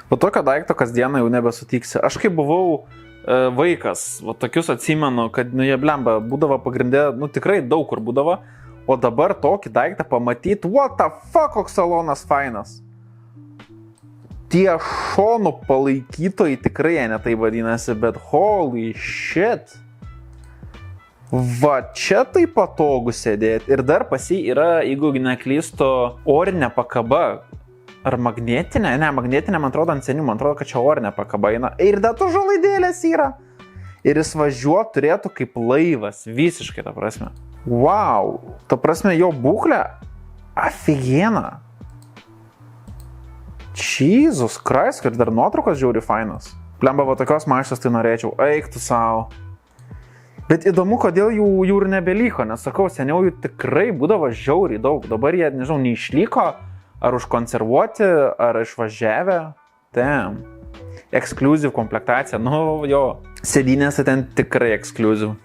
Po tokio daikto kasdieną jau nebesutiksi. Aš kai buvau vaikas, va tokius atsimenu, kad, nu, jie blemba, būdavo pagrindė, nu, tikrai daug kur būdavo, o dabar tokį daiktą pamatyti, what the fuck, koks salonas fainas. Tie šonų palaikytojai tikrai jie netai vadinasi, bet holy shit. Va, čia tai patogu sėdėti. Ir dar pas jį yra, jeigu neklystu, orinė pakaba. Ar magnetinė? Ne, magnetinė, man atrodo, ant senių. Man atrodo, kad čia orinė pakaba eina. Ir dar tu žolaidėlės yra. Ir jis važiuot turėtų kaip laivas. Visiškai, ta prasme. Wow. Ta prasme, jo būklė aфигена. Jesus Christ, ir dar nuotraukos žiauri fainas. Plemba, va tokios maštos tai norėčiau. Eik tu savo. Bet įdomu, kodėl jų ir nebelyko, nes sakau, seniau jų tikrai būdavo žiauriai daug. Dabar jie, nežinau, neišliko, ar užkonservuoti, ar išvažiavę. Damn. Exclusive komplektacija, nu jo. Sėdynėse ten tikrai exclusive.